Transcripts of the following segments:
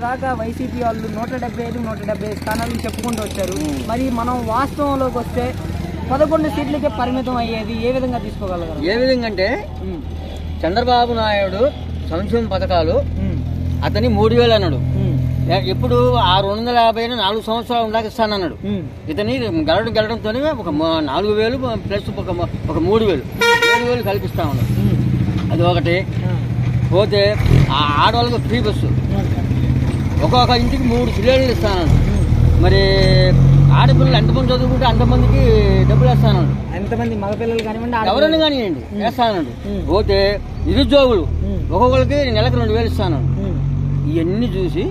దాకా వైసీపీ వాళ్ళు 175 స్థానాలు చెప్పుకుంటూ వచ్చారు. మరి మనం వాస్తవంలోకి వస్తే 11 సీట్లకే పరిమితం అయ్యేది ఏ విధంగా తీసుకోగలరు? ఏ విధంగా అంటే చంద్రబాబు నాయుడు సంక్షేమ పథకాలు అతని 3000 అన్నాడు. ఎప్పుడు 650 4 సంవత్సరాలు దాకా ఇస్తానన్నాడు. ఇతని గెలడంతో ఒక 4000 ప్లస్ ఒక 3000 కల్పిస్తా ఉన్నాడు. అది ఒకటి. పోతే ఆ ఆడవాళ్ళకి ఫ్రీ బస్సు, ఒక్కొక్క ఇంటికి 3 సిలిండర్లు ఇస్తానన్నాడు. మరి ఆడపిల్లలు ఎంతమంది చదువుకుంటే అంతమందికి డబ్బులు వేస్తానన్నాడు. ఎంతమంది మగపిల్లలు కానివ్వండి ఎవరైనా కానివ్వండి వేస్తానన్నాడు. పోతే నిరుద్యోగులు ఒక్కొక్కరికి నెలకు 2000 ఇస్తానన్నాడు. ఇవన్నీ చూసి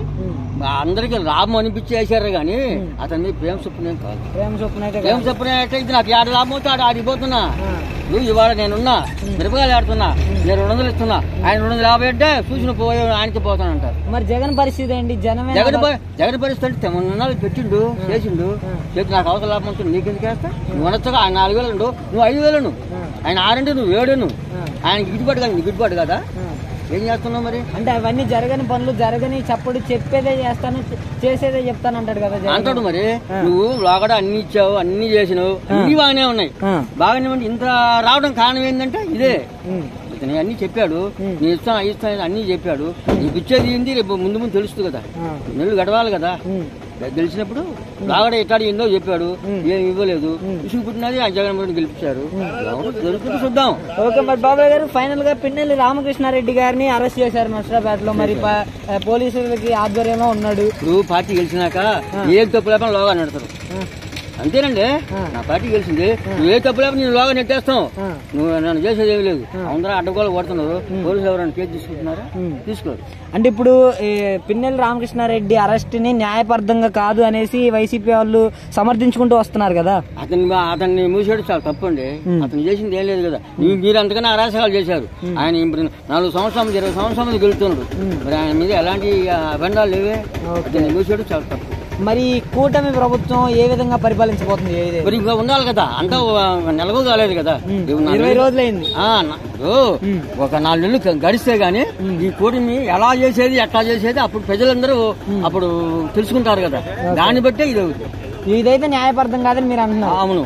అందరికి లాభం అనిపించేసారు కానీ అతని మీద ప్రేమ చొప్పునే కాదు. ప్రేమ చొప్పున అయితే ఇది నాకు 50 లాభం అవుతా ఆడిపోతున్నా. నువ్వు ఇవాళ నేనున్నా మిరపకాయలు ఆడుతున్నా, నేను 200 ఇస్తున్నా, ఆయన 250 అంటే చూసిన పోయి ఆయనకి పోతానంటారు. మరి జగన్ పరిస్థితి ఏంటి? జగన్ పరిస్థితి అంటే 9 పెట్టిండు చేసిండు. చెప్పి నాకు అవసరం లాభం ఉంటుంది నీకెందుకు వేస్తా? నువ్వు అనొచ్చగా ఆయన 4000 నువ్వు 5000 ఆయన 6 నువ్వు 7 ఆయనకి గిట్టుబాటు కాదు, నీకు గిట్టుబాటు కదా. ఏం చేస్తున్నావు మరి? అంటే అవన్నీ జరగని పనులు జరగని చప్పుడు చెప్పేదే చేస్తాను చేసేదే చెప్తాను అంటాడు కదా అంటాడు. మరి నువ్వు లోగడ అన్ని ఇచ్చావు, అన్ని చేసినావు, అన్ని బాగానే ఉన్నాయి. బాగానే ఉండి ఇంత రావడం కారణం ఏంటంటే ఇదే. ఇతను అన్ని చెప్పాడు, నీ ఇస్తాను అన్ని చెప్పాడు. నీకు ఇచ్చేది ఏంది రేపు ముందు తెలుస్తుంది కదా, నెలలు గడవాలి కదా. గెలిచినప్పుడు రాగడ ఎక్కడ ఏందో చెప్పాడు, ఏం ఇవ్వలేదు. ఇసుకు పుట్టినది ఆ జగన్మోహన్ గెలిపించారు. దొరుకుతుంది చూద్దాం. ఓకే. మరి బాబాయ్ గారు ఫైనల్ గా పిన్నెల్లి రామకృష్ణారెడ్డి గారిని అరెస్ట్ చేశారు నర్సరాబాద్ లో. మరి పోలీసులకి ఆధ్వర్యంలో ఉన్నాడు. ఇప్పుడు పార్టీ గెలిచినాక ఏం తప్పు లేకుండా లోగా నడతారు. అంతేనండి, నా పార్టీ గెలిచింది. నువ్వు ఏ తప్పు లేకపోతే నేను లోగా నెట్టేస్తాం. నువ్వు నన్ను చేసేది ఏమి లేదు. అందరూ అడ్డగోలు కొడుతున్నారు. పోలీసులు ఎవరైనా కేసు తీసుకుంటున్నారా? తీసుకోరు. అంటే ఇప్పుడు పిన్నెల్లి రామకృష్ణారెడ్డి అరెస్ట్ ని న్యాయబద్ధంగా కాదు అనేసి వైసీపీ వాళ్ళు సమర్థించుకుంటూ వస్తున్నారు కదా. అతన్ని మూసేయడం చాలా తప్పండి. అతను చేసింది ఏం లేదు కదా. మీరు అంతకన్నా అరాచకాలు చేశారు. ఆయన 4 సంవత్సరాలు 20 సంవత్సరాలు గెలుతున్నాడు. మరి ఆయన మీద ఎలాంటి అభండాలు లేవే. అతన్ని మూసేయడం చాలా తప్పు. మరి కూటమి ప్రభుత్వం ఏ విధంగా పరిపాలించబోతుంది? మరి ఇంకా ఉండాలి కదా, అంతా నెలకు కాలేదు కదా, 20 రోజులైంది. ఒక 4 నెలలు గడిస్తే గానీ ఈ కూటమి ఎలా చేసేది ఎట్లా చేసేది అప్పుడు ప్రజలందరూ అప్పుడు తెలుసుకుంటారు కదా. దాన్ని బట్టే ఇది అవుతుంది. ఇదైతే న్యాయబద్ధం కాదని మీరు అంటున్నారు. అవును.